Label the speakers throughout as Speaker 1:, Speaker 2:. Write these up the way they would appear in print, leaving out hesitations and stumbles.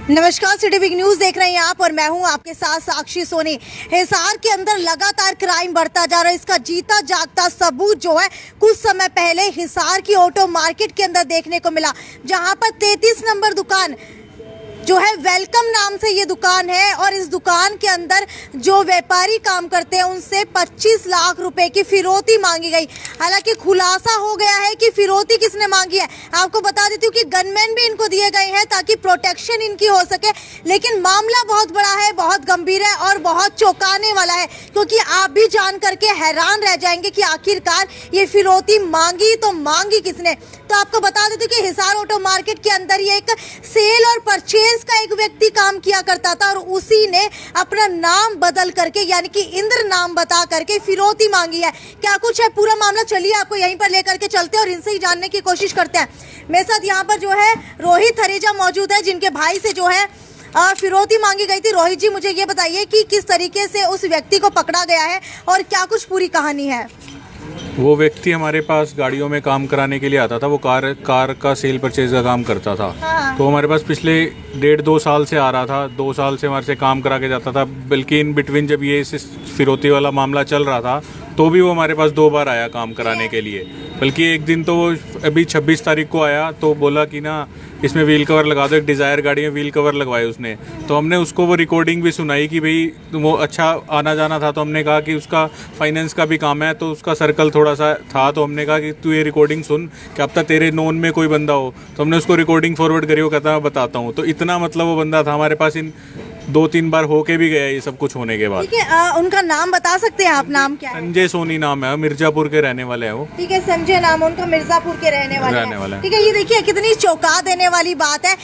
Speaker 1: नमस्कार, city big news देख रहे हैं आप और मैं हूं आपके साथ साक्षी सोनी। हिसार के अंदर लगातार क्राइम बढ़ता जा रहा है। इसका जीता जागता सबूत जो है कुछ समय पहले हिसार की ऑटो मार्केट के अंदर देखने को मिला, जहां पर 33 नंबर दुकान जो है वेलकम नाम से ये दुकान है और इस दुकान के अंदर जो व्यापारी काम करते हैं उनसे 25 लाख रुपए की फिरौती मांगी गई। हालांकि खुलासा हो गया है कि फिरौती किसने मांगी है। आपको बता देती हूँ कि गनमैन भी इनको दिए गए हैं ताकि प्रोटेक्शन इनकी हो सके, लेकिन मामला बहुत बड़ा है, बहुत गंभीर है और बहुत चौंकाने वाला है, क्योंकि आप भी जान करके हैरान रह जाएंगे कि आखिरकार ये फिरौती मांगी तो मांगी किसने। तो आपको बता देती हूँ कि हिसार ऑटो मार्केट के अंदर ये एक सेल और परचेज का एक व्यक्ति काम किया करता था और उसी ने अपना नाम बदल करके यानी कि इंद्र नाम बता करके फिरौती मांगी है। क्या कुछ है पूरा मामला, चलिए आपको यहीं पर लेकर के चलते हैं और इनसे ही जानने की कोशिश करते हैं। मेरे साथ यहाँ पर जो है रोहित हरेजा मौजूद है, जिनके भाई से जो है फिरौती मांगी गई थी। रोहित जी, मुझे ये बताइए कि किस तरीके से उस व्यक्ति को पकड़ा गया है और क्या कुछ पूरी कहानी है।
Speaker 2: वो व्यक्ति हमारे पास गाड़ियों में काम कराने के लिए आता था। वो कार का सेल परचेज का काम करता था। तो हमारे पास पिछले 1.5-2 साल से आ रहा था। 2 साल से हमारे से काम करा के जाता था। बल्कि इन बिटवीन जब ये फिरौती वाला मामला चल रहा था तो भी वो हमारे पास 2 बार आया काम कराने के लिए। बल्कि एक दिन तो वो अभी 26 तारीख को आया तो बोला कि ना इसमें व्हील कवर लगा दो। एक डिज़ायर गाड़ी में व्हील कवर लगवाए उसने। तो हमने उसको वो रिकॉर्डिंग भी सुनाई कि भाई वो अच्छा आना जाना था। तो हमने कहा कि उसका फाइनेंस का भी काम है तो उसका सर्कल थोड़ा सा था। तो हमने कहा कि तू ये रिकॉर्डिंग सुन, क्या पता तेरे नोन में कोई बंदा हो। तो हमने उसको रिकॉर्डिंग फॉरवर्ड करी। वो कहता मैं बताता हूँ। तो इतना मतलब वो बंदा था हमारे पास। इन 2-3 बार होके भी गया ये सब कुछ होने के बाद।
Speaker 1: ठीक है, उनका नाम बता सकते हैं आप? नाम क्या है?
Speaker 2: संजय सोनी नाम है, मिर्जापुर के रहने वाले हैं वो।
Speaker 1: ठीक है, संजय नाम उनका, मिर्जापुर के रहने वाले हैं। ठीक है, ये देखिए कितनी चौंका देने वाली बात है।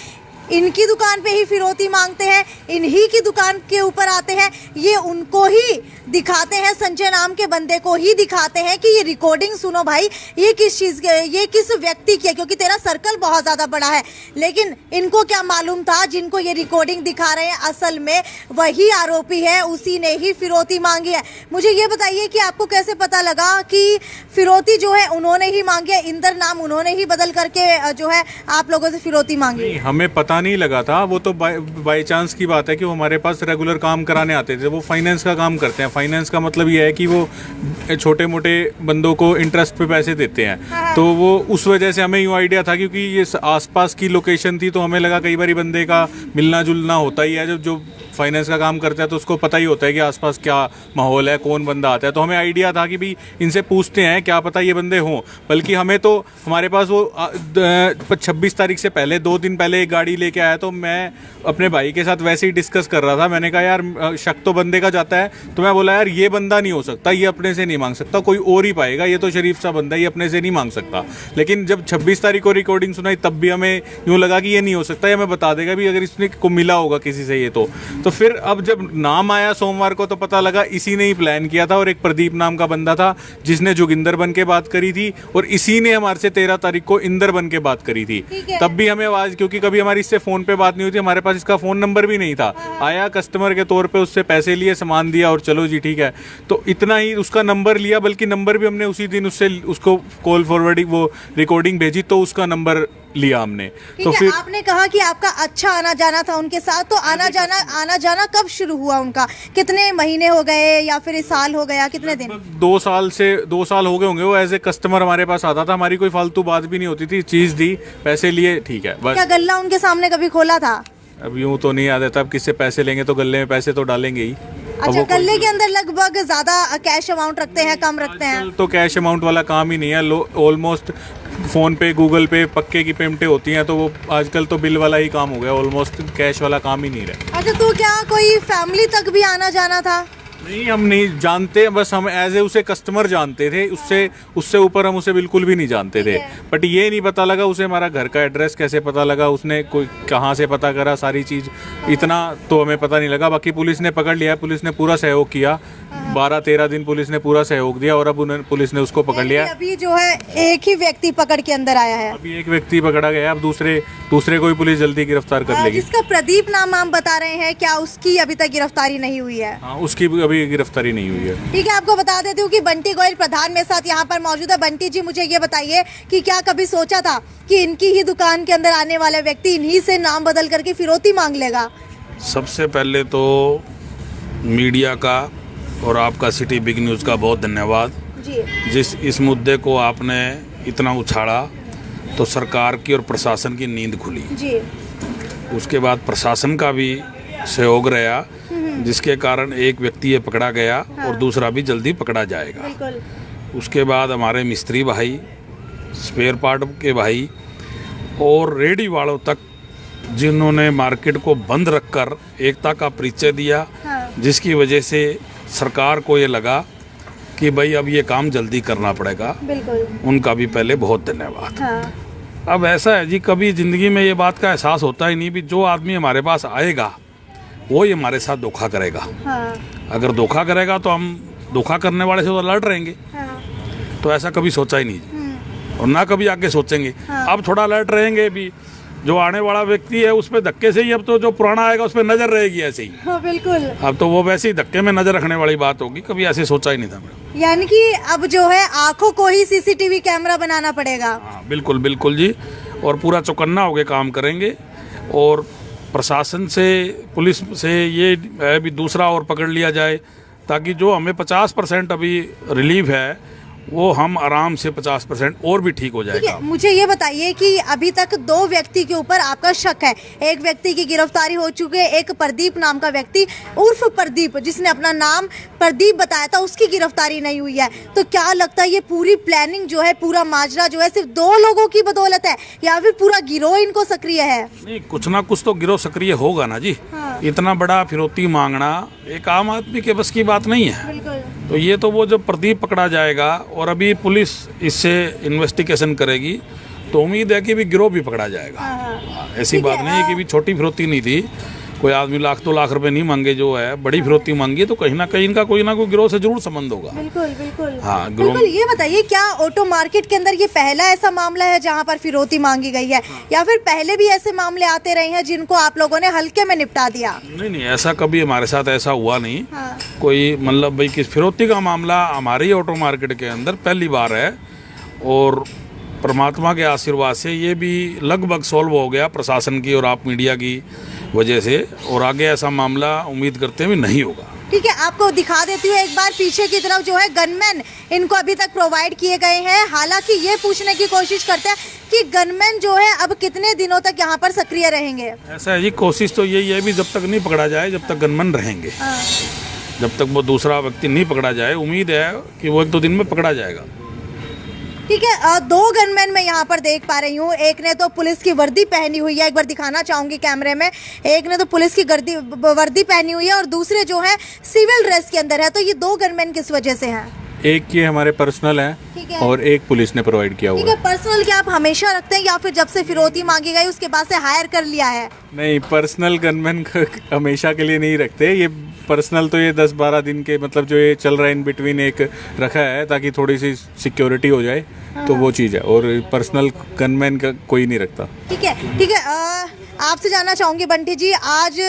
Speaker 1: इनकी दुकान पे ही फिरौती मांगते हैं, इन्हीं की दुकान के ऊपर आते हैं, ये उनको ही दिखाते हैं, संजय नाम के बंदे को ही दिखाते हैं कि ये रिकॉर्डिंग सुनो भाई, ये किस चीज़ के, ये किस व्यक्ति की है, क्योंकि तेरा सर्कल बहुत ज़्यादा बड़ा है। लेकिन इनको क्या मालूम था, जिनको ये रिकॉर्डिंग दिखा रहे हैं असल में वही आरोपी है, उसी ने ही फिरौती मांगी है। मुझे ये बताइए कि आपको कैसे पता लगा कि फिरौती जो है उन्होंने ही मांगी है, इंद्र नाम उन्होंने ही बदल करके जो है आप लोगों से फिरौती मांगी?
Speaker 2: हमें पता नहीं लगा था। वो तो बाय चांस की बात है कि वो हमारे पास रेगुलर काम कराने आते थे। वो फाइनेंस का काम करते हैं। फाइनेंस का मतलब ये है कि वो छोटे मोटे बंदों को इंटरेस्ट पे पैसे देते हैं। तो वो उस वजह से हमें यूँ आइडिया था, क्योंकि ये आसपास की लोकेशन थी तो हमें लगा कई बार बंदे का मिलना जुलना होता ही है। जो फाइनेंस का काम करता है तो उसको पता ही होता है कि आसपास क्या माहौल है, कौन बंदा आता है। तो हमें आइडिया था कि भाई इनसे पूछते हैं, क्या पता ये बंदे हों। बल्कि हमें तो हमारे पास वो 26 तारीख से पहले 2 दिन पहले एक गाड़ी लेके आया। तो मैं अपने भाई के साथ वैसे ही डिस्कस कर रहा था। मैंने कहा यार शक तो बंदे का जाता है। तो मैं बोला यार ये बंदा नहीं हो सकता, ये अपने से नहीं मांग सकता, कोई और ही पाएगा, ये तो शरीफ सा बंदा है, ये अपने से नहीं मांग सकता। लेकिन जब 26 तारीख को रिकॉर्डिंग सुनाई तब भी हमें यूँ लगा कि ये नहीं हो सकता, ये हमें बता देगा भी अगर इसने को मिला होगा किसी से ये तो फिर अब जब नाम आया सोमवार को तो पता लगा इसी ने ही प्लान किया था। और एक प्रदीप नाम का बंदा था जिसने जोगिंदर बन के बात करी थी और इसी ने हमारे से 13 तारीख को इंदर बन के बात करी थी। तब भी हमें आवाज, क्योंकि कभी हमारी इससे फोन पे बात नहीं हुई थी, हमारे पास इसका फोन नंबर भी नहीं था। आया कस्टमर के तौर पे, उससे पैसे लिए, सामान दिया और चलो जी ठीक है। तो इतना ही उसका नंबर लिया। बल्कि नंबर भी हमने उसी दिन उसको कॉल फॉरवर्डिंग वो रिकॉर्डिंग भेजी तो उसका नंबर लिया हमने। तो फिर
Speaker 1: आपने कहा कि आपका अच्छा आना जाना था उनके साथ, तो आना जाना कब शुरू हुआ उनका? कितने महीने हो गए या फिर साल हो गया, कितने दिन?
Speaker 2: 2 साल हो गए होंगे। वो एज ए कस्टमर हमारे पास आता था। हमारी कोई फालतू बात भी नहीं होती थी। चीज दी, पैसे लिए, ठीक है बस।
Speaker 1: क्या गल्ला उनके सामने कभी खोला था?
Speaker 2: अब यूं तो नहीं याद है। तब किससे पैसे लेंगे तो गले में पैसे तो डालेंगे ही।
Speaker 1: अच्छा, गले के अंदर लगभग ज्यादा कैश अमाउंट रखते हैं, कम रखते हैं?
Speaker 2: तो कैश अमाउंट वाला काम ही नहीं है। ऑलमोस्ट फोन पे, गूगल पे, पक्के की पेमेंटें होती हैं। तो वो आजकल तो बिल वाला ही काम हो गया। ऑलमोस्ट कैश वाला काम ही नहीं रहा।
Speaker 1: अच्छा, तो क्या कोई फैमिली तक भी आना जाना था?
Speaker 2: नहीं, हम नहीं जानते। बस हम एज ए उसे कस्टमर जानते थे। उससे ऊपर हम उसे बिल्कुल भी नहीं जानते थे। बट ये नहीं पता लगा उसे हमारा घर का एड्रेस कैसे पता लगा, उसने कोई कहाँ से पता करा, सारी चीज़ इतना तो हमें पता नहीं लगा। बाकी पुलिस ने पकड़ लिया, पुलिस ने पूरा सहयोग किया। 12-13 दिन पुलिस ने पूरा सहयोग दिया और अब पुलिस ने उसको पकड़ लिया।
Speaker 1: अभी जो है एक ही व्यक्ति पकड़ के अंदर आया है।
Speaker 2: अभी एक व्यक्ति पकड़ा गया, अब दूसरे को भी पुलिस जल्दी गिरफ्तार कर लेगी।
Speaker 1: जिसका प्रदीप नाम हम बता रहे हैं, क्या उसकी अभी तक गिरफ्तारी नहीं हुई है?
Speaker 2: हाँ, उसकी अभी गिरफ्तारी नहीं हुई है।
Speaker 1: ठीक है, आपको बता देती हूँ कि बंटी गोयल प्रधान मेरे साथ यहाँ पर मौजूद है। बंटी जी, मुझे ये बताइए कि क्या कभी सोचा था कि इनकी ही दुकान के अंदर आने वाला व्यक्ति इन्हीं से नाम बदल करके फिरौती मांग लेगा?
Speaker 3: सबसे पहले तो मीडिया का और आपका सिटी बिग न्यूज़ का बहुत धन्यवाद जी। इस मुद्दे को आपने इतना उछाला तो सरकार की और प्रशासन की नींद खुली
Speaker 1: जी।
Speaker 3: उसके बाद प्रशासन का भी सहयोग रहा, जिसके कारण एक व्यक्ति ये पकड़ा गया और दूसरा भी जल्दी पकड़ा जाएगा।
Speaker 1: बिल्कुल।
Speaker 3: उसके बाद हमारे मिस्त्री भाई, स्पेयर पार्ट के भाई और रेडी वालों तक, जिन्होंने मार्केट को बंद रखकर एकता का परिचय दिया, जिसकी वजह से सरकार को ये लगा कि भाई अब ये काम जल्दी करना पड़ेगा।
Speaker 1: बिल्कुल।
Speaker 3: उनका भी पहले बहुत धन्यवाद। अब ऐसा है जी, कभी ज़िंदगी में ये बात का एहसास होता ही नहीं भी जो आदमी हमारे पास आएगा वो ही हमारे साथ धोखा करेगा। अगर धोखा करेगा तो हम धोखा करने वाले से तो अलर्ट रहेंगे। तो ऐसा कभी सोचा ही नहीं और ना कभी आगे सोचेंगे। अब थोड़ा अलर्ट रहेंगे भी, जो आने वाला व्यक्ति है उस पर धक्के से ही, अब तो जो पुराना आएगा उस पर नजर रहेगी ऐसे ही।
Speaker 1: हाँ, बिल्कुल।
Speaker 3: अब तो वो वैसे ही धक्के में नजर रखने वाली बात होगी, कभी ऐसे सोचा ही नहीं था मैडम।
Speaker 1: यानी कि अब जो है आंखों को ही सीसीटीवी कैमरा बनाना पड़ेगा।
Speaker 3: हाँ, बिल्कुल बिल्कुल जी, और पूरा चौकन्ना होके काम करेंगे। और प्रशासन से, पुलिस से ये है भी दूसरा और पकड़ लिया जाए, ताकि जो हमें 50% अभी रिलीफ है वो हम आराम से 50% और भी ठीक हो जाएगा।
Speaker 1: मुझे ये बताइए कि अभी तक 2 व्यक्ति के ऊपर आपका शक है। एक व्यक्ति की गिरफ्तारी हो चुकी है, एक प्रदीप नाम का व्यक्ति उर्फ प्रदीप, जिसने अपना नाम प्रदीप बताया था, उसकी गिरफ्तारी नहीं हुई है। तो क्या लगता है ये पूरी प्लानिंग जो है, पूरा माजरा जो है सिर्फ 2 लोगों की बदौलत है या फिर पूरा गिरोह इनको सक्रिय है?
Speaker 3: नहीं, कुछ ना कुछ तो गिरोह सक्रिय होगा ना जी। इतना बड़ा फिरौती मांगना एक आम आदमी के बस की बात नहीं है।
Speaker 1: बिल्कुल।
Speaker 3: तो ये तो वो जब प्रदीप पकड़ा जाएगा और अभी पुलिस इससे इन्वेस्टिगेशन करेगी तो उम्मीद है कि भी गिरोह भी पकड़ा जाएगा। ऐसी बात नहीं है कि भी छोटी फिरौती नहीं थी, कोई आदमी 1-2 लाख रुपए नहीं मांगे, जो है बड़ी फिरौती मांगी, तो कहीं ना कहीं इनका कोई ना कोई गिरोह से जरूर संबंध होगा।
Speaker 1: बिल्कुल बिल्कुल।
Speaker 3: हाँ,
Speaker 1: बिल्कुल। ये बताइए, क्या ऑटो मार्केट के अंदर ये पहला ऐसा मामला है जहाँ पर फिरौती मांगी गई है, या फिर पहले भी ऐसे मामले आते रहे हैं जिनको आप लोगों ने हल्के में निपटा दिया?
Speaker 3: नहीं, ऐसा कभी हमारे साथ ऐसा हुआ नहीं। कोई मतलब भाई किस फिरौती का मामला हमारे ही ऑटो मार्केट के अंदर पहली बार है, और परमात्मा के आशीर्वाद से ये भी लगभग सॉल्व हो गया प्रशासन की और आप मीडिया की वजह से, और आगे ऐसा मामला उम्मीद करते हुए नहीं होगा।
Speaker 1: ठीक है, आपको दिखा देती हूँ एक बार पीछे की तरफ जो है गनमैन इनको अभी तक प्रोवाइड किए गए हैं। हालांकि ये पूछने की कोशिश करते हैं कि गनमैन जो है अब कितने दिनों तक यहाँ पर सक्रिय रहेंगे।
Speaker 3: ऐसा है जी, कोशिश तो यही है भी जब तक नहीं पकड़ा जाए, जब तक गनमैन रहेंगे, जब तक वो दूसरा व्यक्ति नहीं पकड़ा जाए। उम्मीद है कि वो 1-2 दिन में पकड़ा जाएगा।
Speaker 1: ठीक है, 2 गनमैन मैं यहाँ पर देख पा रही हूँ। एक ने तो पुलिस की वर्दी पहनी हुई है, एक बार दिखाना चाहूंगी कैमरे में। एक ने तो पुलिस की वर्दी पहनी हुई है और दूसरे जो है सिविल ड्रेस के अंदर है। तो ये 2 गनमैन किस वजह से हैं?
Speaker 2: एक ये हमारे पर्सनल है और एक पुलिस ने प्रोवाइड किया हुआ है।
Speaker 1: पर्सनल क्या आप हमेशा रखते हैं या फिर जब से फिरौती मांगी गई उसके बाद से हायर कर लिया है?
Speaker 2: नहीं, पर्सनल गनमैन हमेशा के लिए नहीं रखते। ये पर्सनल तो ये 10-12 दिन के, मतलब जो ये चल रहा है इन बिटवीन, एक रखा है ताकि थोड़ी सी सिक्योरिटी हो जाए, तो वो चीज़ है। और पर्सनल गनमैन का कोई नहीं रखता।
Speaker 1: ठीक है, ठीक है। आपसे जानना चाहूंगी बंटी जी, आज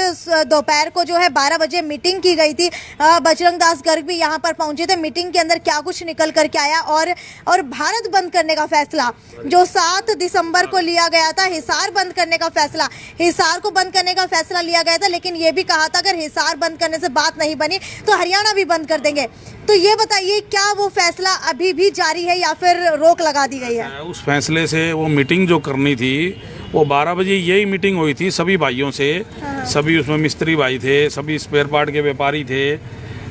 Speaker 1: दोपहर को जो है 12 बजे मीटिंग की गई थी। बजरंग दास गर्ग भी यहाँ पर पहुंचे थे। मीटिंग के अंदर क्या कुछ निकल करके आया, और भारत बंद करने का फैसला जो 7 दिसंबर को लिया गया था, हिसार बंद करने का फैसला, हिसार को बंद करने का फैसला लिया गया था, लेकिन ये भी कहा था अगर हिसार बंद करने से बात नहीं बनी तो हरियाणा भी बंद कर देंगे। तो ये बताइए, क्या वो फैसला अभी भी जारी है या फिर रोक लगा दी गई है?
Speaker 3: उस फैसले से वो मीटिंग जो करनी थी वो 12 बजे यही मीटिंग हुई थी सभी भाइयों से। सभी उसमें मिस्त्री भाई थे, सभी स्पेयर पार्ट के व्यापारी थे,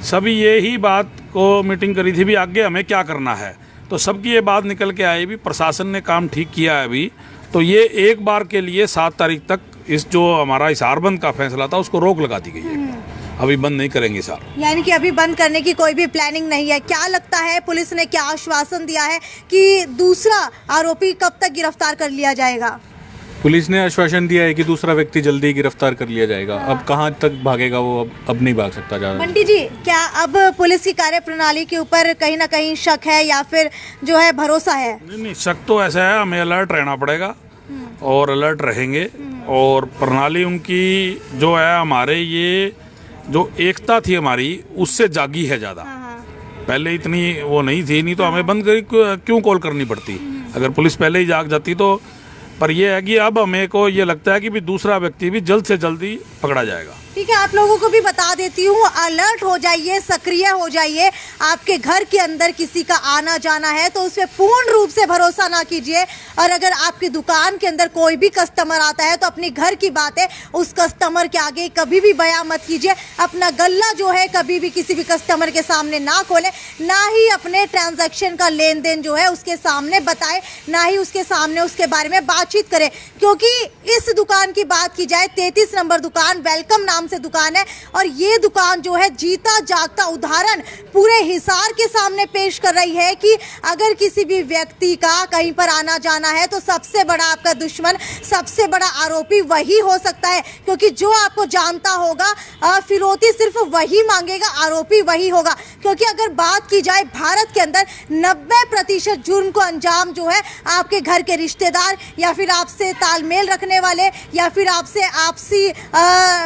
Speaker 3: सभी यही बात को मीटिंग करी थी भी आगे हमें क्या करना है। तो सबकी ये बात निकल के आई भी प्रशासन ने काम ठीक किया है अभी, तो ये एक बार के लिए 7 तारीख तक इस जो हमारा हिसार बंद का फैसला था उसको रोक लगा दी गई है। अभी बंद नहीं करेंगे सर।
Speaker 1: यानी कि अभी बंद करने की कोई भी प्लानिंग नहीं है। क्या लगता है पुलिस ने क्या आश्वासन दिया है कि दूसरा आरोपी कब तक गिरफ्तार कर लिया जाएगा?
Speaker 2: पुलिस ने आश्वासन दिया है कि दूसरा व्यक्ति जल्दी गिरफ्तार कर लिया जाएगा। अब कहाँ तक भागेगा वो, अब नहीं भाग सकता ज़्यादा।
Speaker 1: बंटी जी, क्या अब पुलिस की कार्यप्रणाली के ऊपर कहीं ना कहीं शक है या फिर जो है भरोसा है?
Speaker 3: नहीं, शक तो ऐसा है, हमें अलर्ट रहना पड़ेगा और अलर्ट रहेंगे। और प्रणाली उनकी जो है, हमारे ये जो एकता थी हमारी, उससे जागी है ज़्यादा। पहले इतनी वो नहीं थी, नहीं तो हमें बंद क्यों कॉल करनी पड़ती अगर पुलिस पहले ही जाग जाती तो। पर यह है कि अब हमें को ये लगता है कि भी दूसरा व्यक्ति भी जल्द से जल्दी पकड़ा जाएगा।
Speaker 1: ठीक है, आप लोगों को भी बता देती हूँ, अलर्ट हो जाइए, सक्रिय हो जाइए। आपके घर के अंदर किसी का आना जाना है तो उस पर पूर्ण रूप से भरोसा ना कीजिए। और अगर आपकी दुकान के अंदर कोई भी कस्टमर आता है तो अपनी घर की बात है उस कस्टमर के आगे कभी भी बयां मत कीजिए। अपना गल्ला जो है कभी भी किसी भी कस्टमर के सामने ना खोले, ना ही अपने ट्रांजैक्शन का लेन देन जो है उसके सामने बताए, ना ही उसके सामने उसके बारे में बातचीत करें। क्योंकि इस दुकान की बात की जाए, 33 नंबर दुकान वेलकम नाम से दुकान है और ये दुकान जो है जीता जागता उदाहरण पूरे हिसार के सामने पेश कर रही है कि अगर किसी भी व्यक्ति का कहीं पर आना जाना है तो सबसे बड़ा आपका दुश्मन, सबसे बड़ा आरोपी वही हो सकता है। क्योंकि जो आपको जानता होगा फिरौती सिर्फ वही मांगेगा, आरोपी वही होगा। क्योंकि अगर बात की जाए भारत के अंदर 90% जुर्म को अंजाम जो है आपके घर के रिश्तेदार या फिर आपसे तालमेल रखने वाले या फिर आपसे आपसी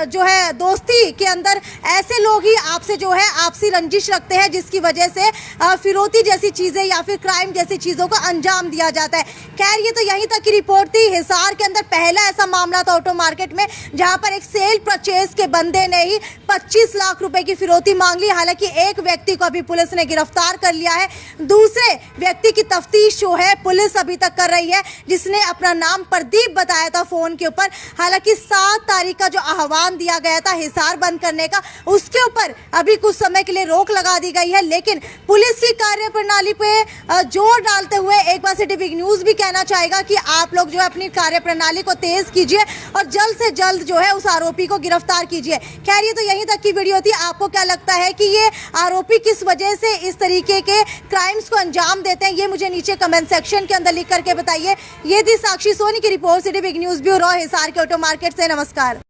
Speaker 1: जो है दोस्ती के अंदर ऐसे लोग ही आपसे जो है आपसी रंजिश रखते हैं, जिसकी वजह से फिरौती जैसी चीजें या फिर क्राइम जैसी चीजों को अंजाम दिया जाता है। खैर, ये तो यहीं तक की रिपोर्ट थी। हिसार के अंदर पहला ऐसा मामला था ऑटो मार्केट में जहां पर एक सेल परचेज के बंदे ने ही 25 लाख रुपए की फिरौती मांग ली। हालांकि एक व्यक्ति को अभी पुलिस ने गिरफ्तार कर लिया है, दूसरे व्यक्ति की तफ्तीश जो है पुलिस अभी तक कर रही है, जिसने अपना नाम प्रदीप बताया था फोन के ऊपर। हालांकि 7 तारीख का जो आह्वान दिया गया था हिसार बंद करने का, उसके ऊपर अभी कुछ समय के लिए रोक लगा दी गई है। लेकिन पुलिस की कार्यप्रणाली पे जोर डालते हुए एक बार सिटी बिग न्यूज भी कहना चाहेगा कि आप लोग जो है अपनी कार्यप्रणाली को तेज कीजिए और जल्द से जल्द जो है उस आरोपी को गिरफ्तार कीजिए। खैर, ये तो यहीं तक की वीडियो थी। आपको क्या लगता है कि ये आरोपी किस वजह से इस तरीके के क्राइम्स को अंजाम देते हैं, ये मुझे नीचे कमेंट सेक्शन के अंदर लिख करके बताइए। ये थी साक्षी सोनी की report, city big news bureau, Hisar के ऑटो मार्केट से। नमस्कार।